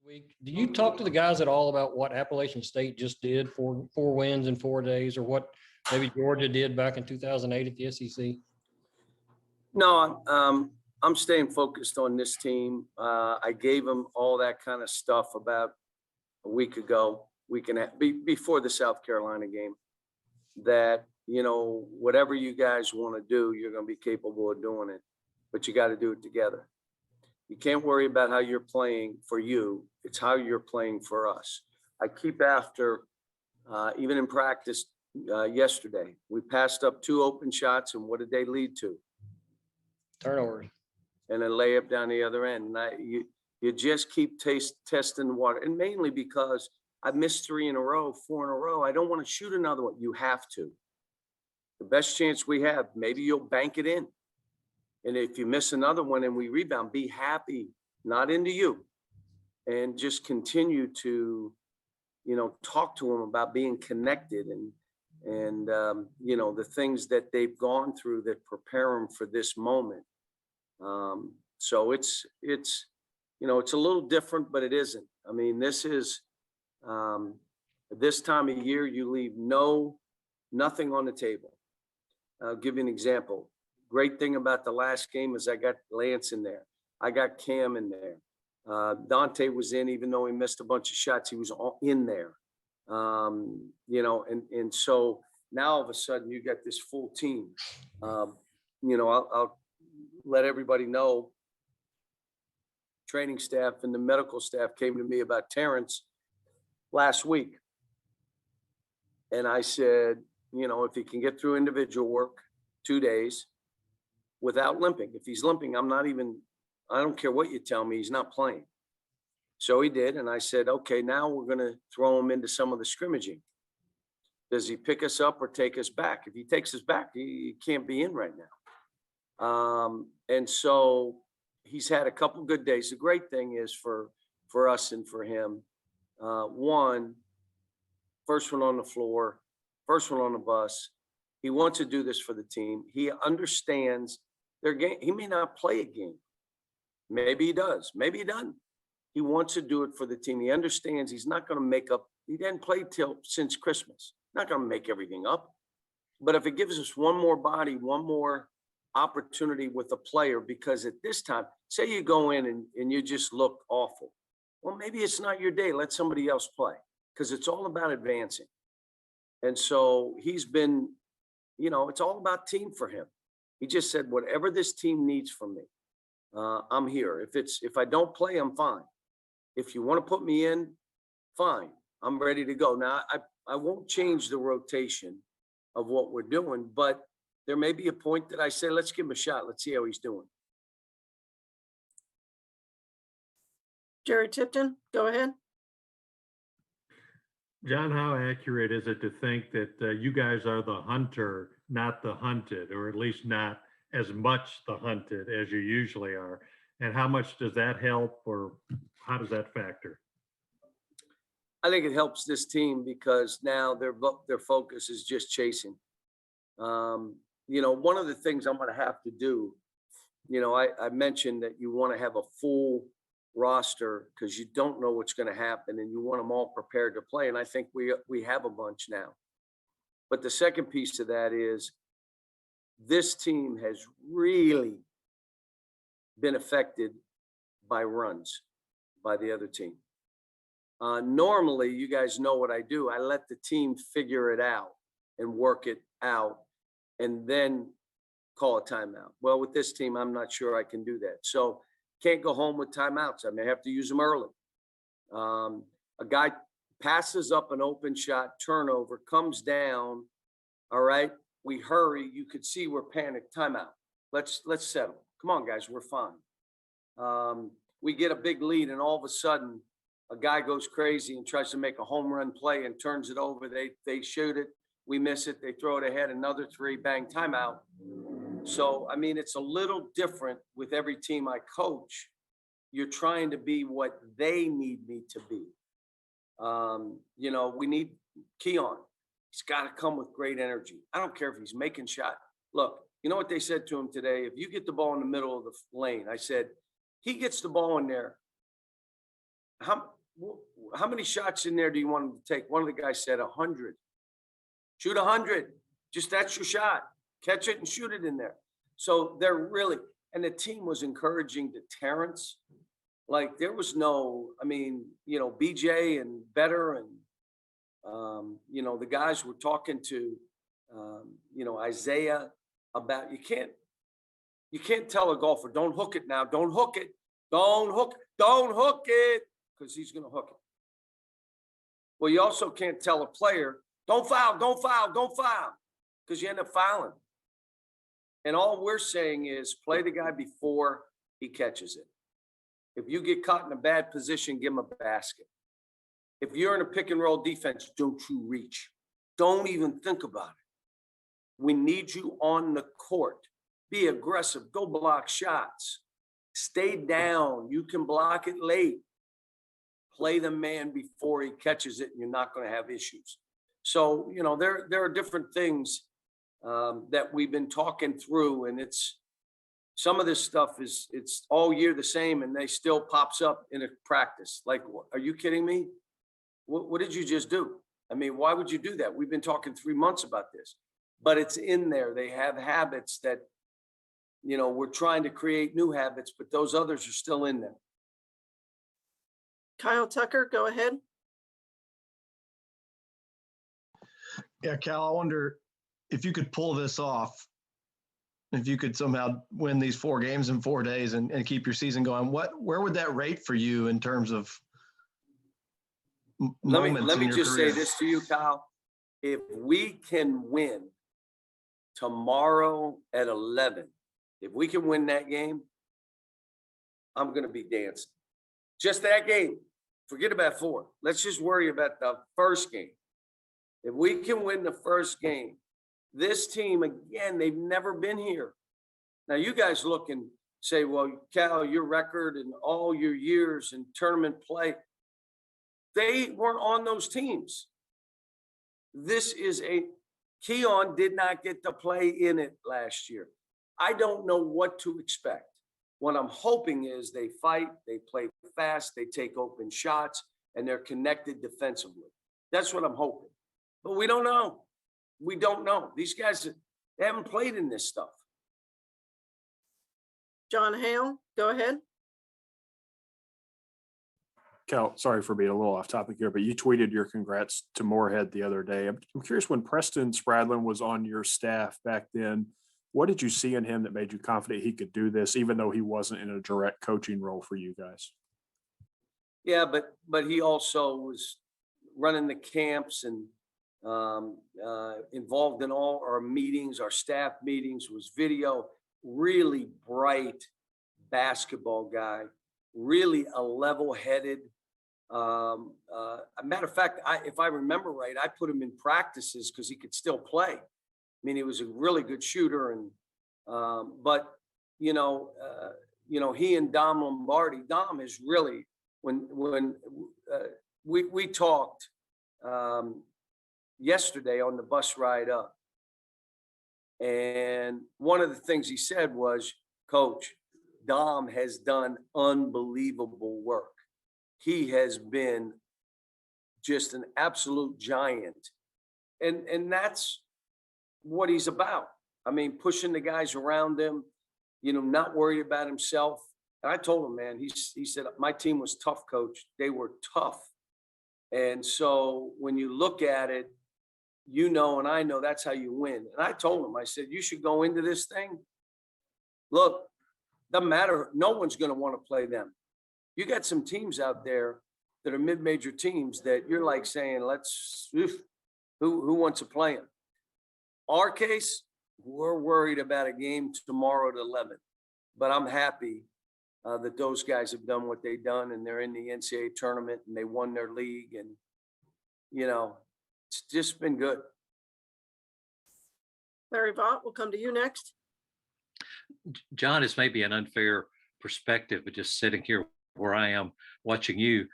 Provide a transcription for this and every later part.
week. Do you talk to the guys at all about what Appalachian State just did for 4 wins in 4 days, or what maybe Georgia did back in 2008 at the SEC? No, I'm staying focused on this team. I gave them all that kind of stuff about a week ago, before the South Carolina game, that, whatever you guys want to do, you're going to be capable of doing it, but you got to do it together. You can't worry about how you're playing for you. It's how you're playing for us. I keep after, even in practice yesterday, we passed up 2 open shots, and what did they lead to? Turnovers. And a layup down the other end. And you just keep testing the water, and mainly because I've missed 4 in a row. I don't want to shoot another one. You have to. The best chance we have, maybe you'll bank it in. And if you miss another one and we rebound, be happy, not into you. And just continue to, talk to them about being connected and the things that they've gone through that prepare them for this moment. So it's a little different, but it isn't. I mean, this is, this time of year, you leave nothing on the table. I'll give you an example. Great thing about the last game is I got Lance in there. I got Cam in there. Dante was in, even though he missed a bunch of shots, he was all in there. And so now all of a sudden you got this full team. I'll let everybody know. Training staff and the medical staff came to me about Terrence last week. And I said, if he can get through individual work 2 days without limping. If he's limping, I don't care what you tell me, he's not playing. So he did. And I said, okay, now we're going to throw him into some of the scrimmaging. Does he pick us up or take us back? If he takes us back, he can't be in right now. And so he's had a couple good days. The great thing is for us and for him, first one on the floor, first one on the bus. He wants to do this for the team. He understands their game. He may not play a game. Maybe he does. Maybe he doesn't. He wants to do it for the team. He understands he's not going to make up. He didn't play since Christmas. Not going to make everything up. But if it gives us one more body, one more opportunity with a player, because at this time, say you go in and you just look awful. Well, maybe it's not your day. Let somebody else play, because it's all about advancing. And so he's been, it's all about team for him. He just said, whatever this team needs from me, I'm here. If I don't play, I'm fine. If you want to put me in, fine. I'm ready to go. Now, I won't change the rotation of what we're doing, but there may be a point that I say, let's give him a shot. Let's see how he's doing. Jerry Tipton, go ahead. John, how accurate is it to think that you guys are the hunter, not the hunted, or at least not as much the hunted as you usually are? And how much does that help, or how does that factor? I think it helps this team because now their focus is just chasing. One of the things I'm going to have to do, I mentioned that you want to have a full roster because you don't know what's going to happen and you want them all prepared to play. And I think we have a bunch now. But the second piece of that is this team has really been affected by runs by the other team. Normally, you guys know what I do. I let the team figure it out and work it out and then call a timeout. Well, with this team, I'm not sure I can do that. So can't go home with timeouts. I may have to use them early. A guy passes up an open shot, turnover, comes down. All right, we hurry. You could see we're panicked. Timeout. Let's settle. Come on, guys, we're fine. We get a big lead, and all of a sudden, a guy goes crazy and tries to make a home run play and turns it over. They shoot it. We miss it. They throw it ahead. Another 3, bang, timeout. So, I mean, it's a little different with every team I coach. You're trying to be what they need me to be. We need Keon. He's got to come with great energy. I don't care if he's making shot. Look, you know what they said to him today? If you get the ball in the middle of the lane, I said, he gets the ball in there. how many shots in there do you want him to take? One of the guys said 100. Shoot 100. Just that's your shot. Catch it and shoot it in there. So they're really, and the team was encouraging Terrence. Like there was no, I mean, you know, BJ and Better and, you know, the guys were talking to, you know, Isaiah about, you can't tell a golfer, don't hook it now. Don't hook it. Don't hook it. Because he's going to hook it. Well, you also can't tell a player, don't foul, because you end up fouling. And all we're saying is play the guy before he catches it. If you get caught in a bad position, give him a basket. If you're in a pick and roll defense, don't you reach. Don't even think about it. We need you on the court. Be aggressive. Go block shots. Stay down. You can block it late. Play the man before he catches it, and you're not going to have issues. So, you know, there are different things that we've been talking through, and some of this stuff it's all year the same, and they still pops up in a practice. Like, are you kidding me? What did you just do? I mean, why would you do that? We've been talking 3 months about this, but it's in there. They have habits that, you know, we're trying to create new habits, but those others are still in there. Kyle Tucker, go ahead. Yeah, Cal, I wonder if you could pull this off, if you could somehow win these 4 games in 4 days and keep your season going, where would that rate for you in terms of moments? Let me in your just career? say this to you, Kyle. If we can win tomorrow at 11, if we can win that game, I'm going to be dancing. Just that game. Forget about 4. Let's just worry about the first game. If we can win the first game, this team, again, they've never been here. Now, you guys look and say, well, Cal, your record and all your years in tournament play, they weren't on those teams. This is Keon did not get to play in it last year. I don't know what to expect. What I'm hoping is they fight, they play fast, they take open shots, and they're connected defensively. That's what I'm hoping. But we don't know. We don't know. These guys, they haven't played in this stuff. John Hale, go ahead. Cal, sorry for being a little off topic here, but you tweeted your congrats to Moorhead the other day. I'm curious, when Preston Spradlin was on your staff back then, what did you see in him that made you confident he could do this, even though he wasn't in a direct coaching role for you guys? Yeah, but he also was running the camps and involved in all our meetings, our staff meetings, was video, really bright basketball guy, really a level-headed. A matter of fact, if I remember right, I put him in practices because he could still play. I mean, he was a really good shooter, and but he and Dom Lombardi. Dom is really when we talked yesterday on the bus ride up, and one of the things he said was, "Coach, Dom has done unbelievable work. He has been just an absolute giant," and that's what he's about. I mean, pushing the guys around him, not worried about himself. And I told him, man, he said, my team was tough, coach. They were tough. And so when you look at it, and I know that's how you win. And I told him, I said, you should go into this thing. Look, doesn't matter. No one's going to want to play them. You got some teams out there that are mid-major teams that you're like saying, who wants to play them? Our case, we're worried about a game tomorrow at 11, but I'm happy that those guys have done what they've done, and they're in the NCAA tournament and they won their league, and it's just been good. Larry Vaught, we'll come to you next. John, it's maybe an unfair perspective, but just sitting here where I am watching you,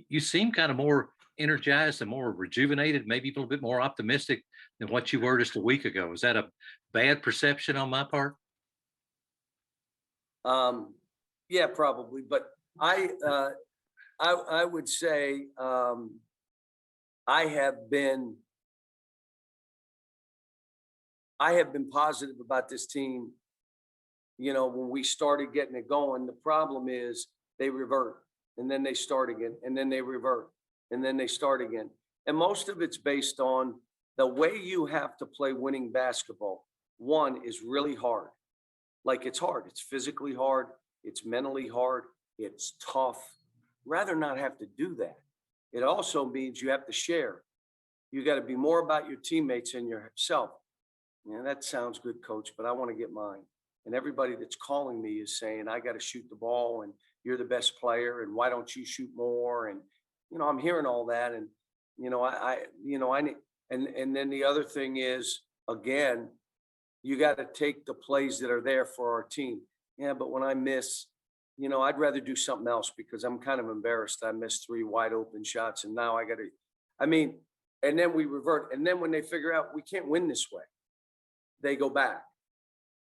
you seem kind of more energized and more rejuvenated, maybe a little bit more optimistic than what you were just a week ago. Is that a bad perception on my part? Yeah, probably. But I I would say, I have been positive about this team. You know, when we started getting it going, the problem is they revert and then they start again and then they revert and then they start again. And most of it's based on the way you have to play winning basketball. One is really hard. Like it's hard. It's physically hard. It's mentally hard. It's tough. Rather not have to do that. It also means you have to share. You got to be more about your teammates and yourself. Yeah, that sounds good, coach, but I want to get mine. And everybody that's calling me is saying, I got to shoot the ball and you're the best player. And why don't you shoot more? And, you know, I'm hearing all that. And, you know, and then the other thing is, again, you got to take the plays that are there for our team. Yeah, but when I miss, you know, I'd rather do something else because I'm kind of embarrassed. I missed 3 wide open shots and now I got to, and then we revert. And then when they figure out we can't win this way, they go back.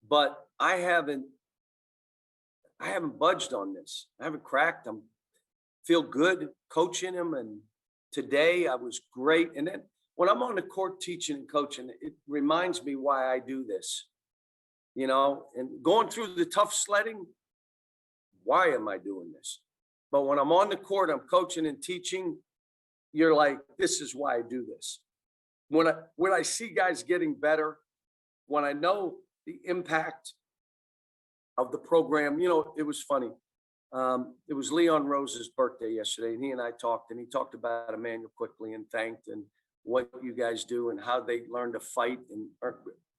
But I haven't budged on this. I haven't cracked them. Feel good coaching them. And today I was great. And then when I'm on the court teaching and coaching, it reminds me why I do this, you know, and going through the tough sledding. Why am I doing this? But when I'm on the court, I'm coaching and teaching. You're like, this is why I do this. When I see guys getting better, when I know the impact of the program, you know, it was funny. It was Leon Rose's birthday yesterday, and he and I talked, and he talked about Emmanuel quickly and thanked and what you guys do and how they learn to fight and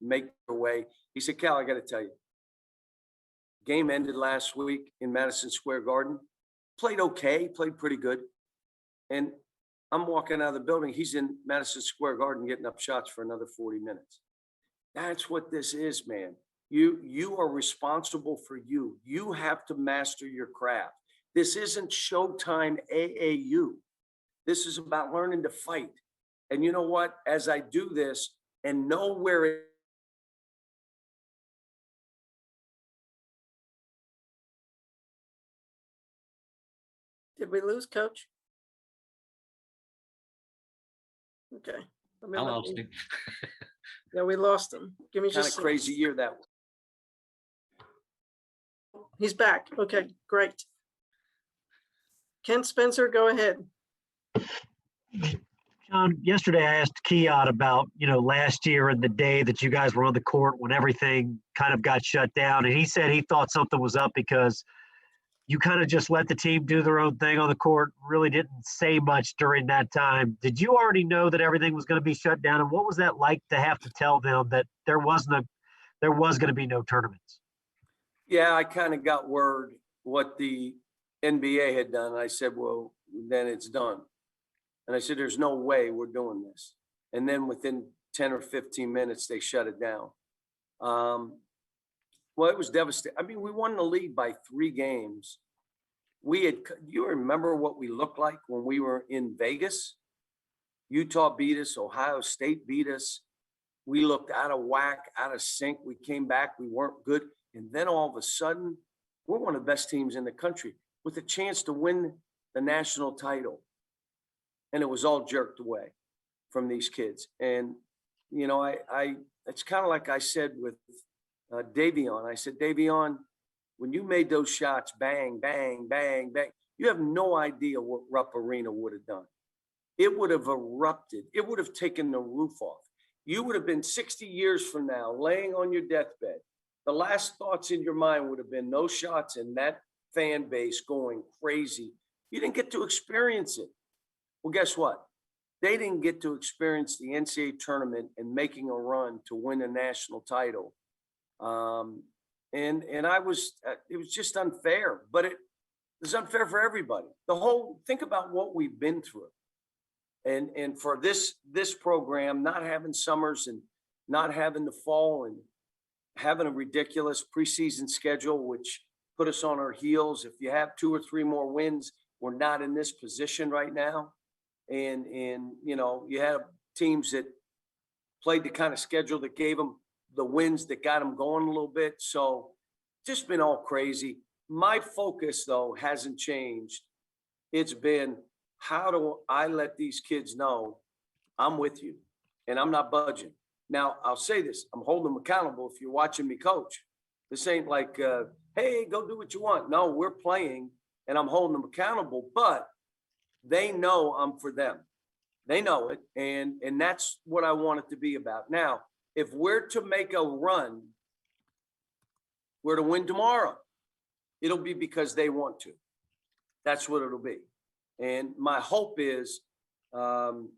make their way. He said, Cal, I got to tell you, game ended last week in Madison Square Garden. Played okay, played pretty good. And I'm walking out of the building. He's in Madison Square Garden getting up shots for another 40 minutes. That's what this is, man. You are responsible for you. You have to master your craft. This isn't Showtime AAU. This is about learning to fight. And you know what? As I do this and know where it Did we lose coach? Okay. I lost him. Yeah, we lost him. Give me kind of just. crazy year that was. He's back. Okay, great. Ken Spencer, go ahead. John, yesterday I asked Kiot about, last year and the day that you guys were on the court when everything kind of got shut down. And he said he thought something was up because you kind of just let the team do their own thing on the court, really didn't say much during that time. Did you already know that everything was going to be shut down? And what was that like to have to tell them that there was going to be no tournaments? Yeah, I kind of got word what the NBA had done. I said, well, then it's done. And I said, there's no way we're doing this. And then within 10 or 15 minutes, they shut it down. Well, it was devastating. I mean, we won the league by 3 games. You remember what we looked like when we were in Vegas? Utah beat us. Ohio State beat us. We looked out of whack, out of sync. We came back. We weren't good. And then all of a sudden, we're one of the best teams in the country with a chance to win the national title. And it was all jerked away from these kids. And, it's kind of like I said with Davion. I said, Davion, when you made those shots, bang, bang, bang, bang, you have no idea what Rupp Arena would have done. It would have erupted. It would have taken the roof off. You would have been 60 years from now laying on your deathbed. The last thoughts in your mind would have been those shots and that fan base going crazy. You didn't get to experience it. Well, guess what? They didn't get to experience the NCAA tournament and making a run to win a national title. And it was just unfair, but it was unfair for everybody. Think about what we've been through. And for this program, not having summers and not having the fall and having a ridiculous preseason schedule, which put us on our heels. If you have 2 or 3 more wins, we're not in this position right now. And you have teams that played the kind of schedule that gave them the wins that got them going a little bit. So just been all crazy. My focus, though, hasn't changed. It's been, how do I let these kids know I'm with you and I'm not budging? Now, I'll say this, I'm holding them accountable if you're watching me coach. This ain't like, hey, go do what you want. No, we're playing and I'm holding them accountable, but they know I'm for them. They know it. And that's what I want it to be about. Now, if we're to make a run, we're to win tomorrow, it'll be because they want to. That's what it'll be. And my hope is,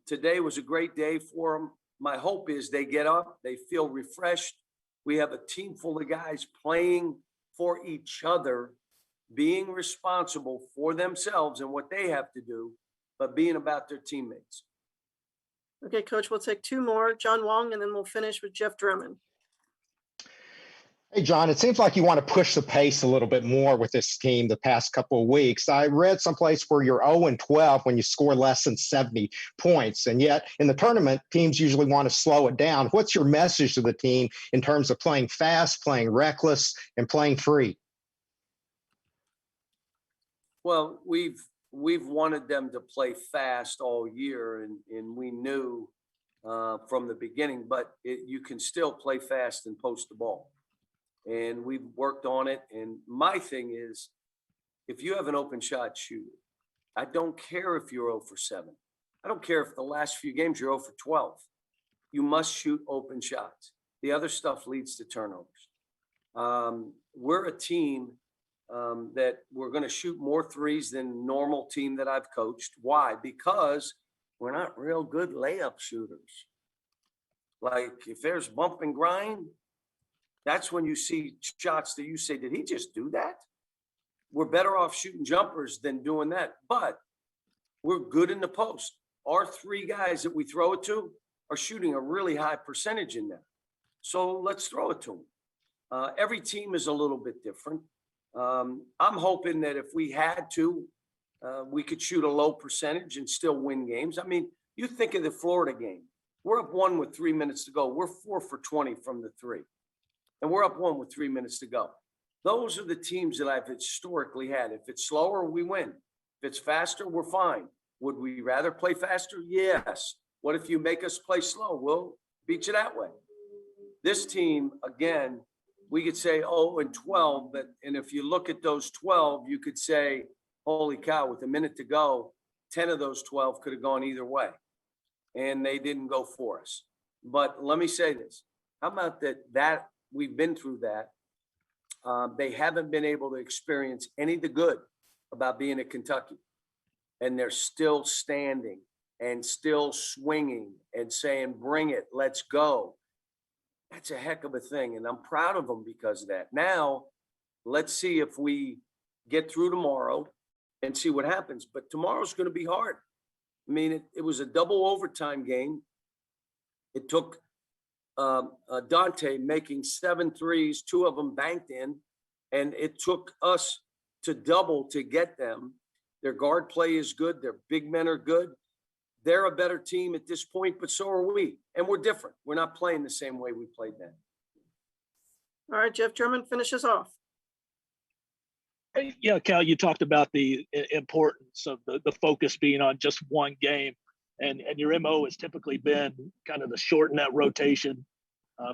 today was a great day for them. My hope is they get up, they feel refreshed. We have a team full of guys playing for each other, being responsible for themselves and what they have to do, but being about their teammates. Okay, Coach, we'll take two more, John Wong, and then we'll finish with Jeff Drummond. Hey, John, it seems like you want to push the pace a little bit more with this team the past couple of weeks. I read someplace where you're 0-12 when you score less than 70 points. And yet in the tournament, teams usually want to slow it down. What's your message to the team in terms of playing fast, playing reckless, and playing free? Well, we've wanted them to play fast all year, and we knew from the beginning, but you can still play fast and post the ball. And we've worked on it. And my thing is, if you have an open shot, shoot it. I don't care if you're 0 for 7. I don't care if the last few games you're 0 for 12. You must shoot open shots. The other stuff leads to turnovers. We're a team that we're going to shoot more threes than normal team that I've coached. Why? Because we're not real good layup shooters. Like if there's bump and grind, that's when you see shots that you say, did he just do that? We're better off shooting jumpers than doing that, but we're good in the post. Our 3 guys that we throw it to are shooting a really high percentage in there. So let's throw it to them. Every team is a little bit different. I'm hoping that if we had to, we could shoot a low percentage and still win games. I mean, you think of the Florida game. We're up 1 with 3 minutes to go. We're 4 for 20 from the 3. And we're up 1 with 3 minutes to go. Those are the teams that I've historically had. If it's slower, we win. If it's faster, we're fine. Would we rather play faster? Yes. What if you make us play slow? We'll beat you that way. This team, again, we could say 0-12, and if you look at those 12, you could say, holy cow, with a minute to go, 10 of those 12 could have gone either way. And they didn't go for us. But let me say this. How about that we've been through that. They haven't been able to experience any of the good about being at Kentucky. And they're still standing and still swinging and saying, bring it, let's go. That's a heck of a thing. And I'm proud of them because of that. Now, let's see if we get through tomorrow and see what happens. But tomorrow's going to be hard. I mean, it was a double overtime game. It took Dante making 7 threes, 2 of them banked in, and it took us to double to get them. Their guard play is good. Their big men are good. They're a better team at this point, but so are we. And we're different. We're not playing the same way we played then. All right, Jeff Drummond finishes off. Yeah, Cal, you talked about the importance of the focus being on just one game. And your MO has typically been kind of to shorten that rotation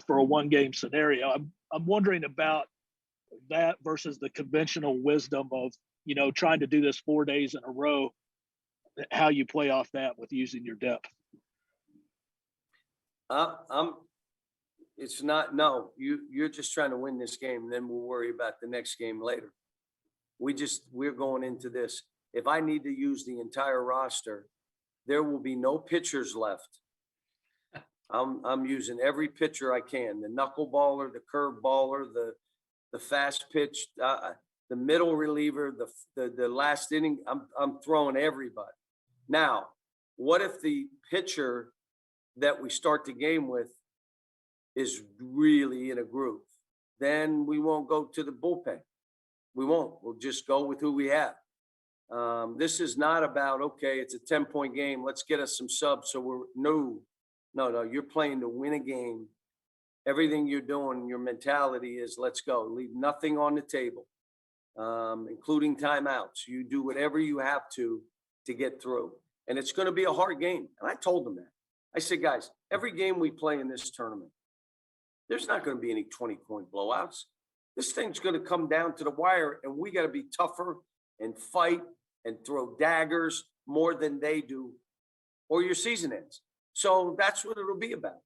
for a one-game scenario. I'm wondering about that versus the conventional wisdom of, trying to do this 4 days in a row, how you play off that with using your depth. It's not, no, you're just trying to win this game, and then we'll worry about the next game later. We're going into this. If I need to use the entire roster, there will be no pitchers left. I'm using every pitcher I can, the knuckleballer, the curveballer, the fast pitch, the middle reliever, the last inning. I'm throwing everybody. Now, what if the pitcher that we start the game with is really in a groove? Then we won't go to the bullpen. We won't. We'll just go with who we have. This is not about, okay, it's a 10-point game. Let's get us some subs. So we're no. You're playing to win a game. Everything you're doing, your mentality is let's go. Leave nothing on the table, including timeouts. You do whatever you have to to get through. And it's going to be a hard game. And I told them that. I said, guys, every game we play in this tournament, there's not going to be any 20-point blowouts. This thing's going to come down to the wire, and we got to be tougher and fight and throw daggers more than they do, or your season ends. So that's what it'll be about.